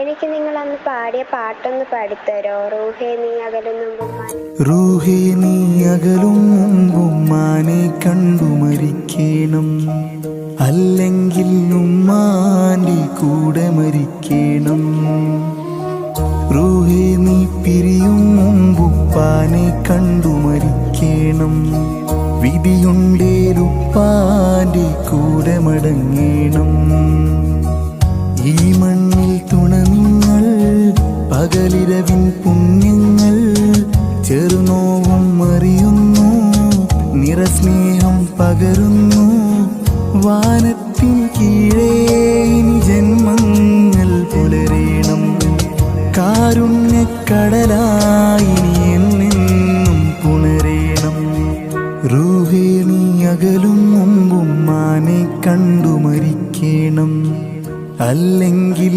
എനിക്ക് നിങ്ങൾ അന്ന് പാടിയ പാട്ടൊന്ന് പാടിത്തരോ? റൂഹേ നീ അകലും മുമ്പും റൂഹേ നീ അകലും മുമ്പും മാനെ കണ്ടു മരിക്കണം, അല്ലെങ്കിൽ ഉമ്മാന്റെ കൂടെ മരിക്കണം. റൂഹേ നീ പിരിയും മുമ്പുപ്പാനെ കണ്ടു മരിക്കണം, വിധിയുണ്ടേലുപ്പാന്റെ കൂടെ മടങ്ങണം. ഈ മണ്ണിൽ തുണ നിങ്ങൾ പകലിരവിൻ പുണ്യങ്ങൾ, ചെറുനോവും അറിയുന്നു നിറസ്നേഹം പകരുന്നു. വാനത്തിൻ കീഴേ ഇനി ജന്മങ്ങൾ പുലരേണം, കാരുണ്യക്കടലായി നീ എന്നെന്നും പുണരേണം. റൂഹേ നീ അകലും മുമ്പും മാനെ കണ്ടു മരിക്കണം, അല്ലെങ്കിൽ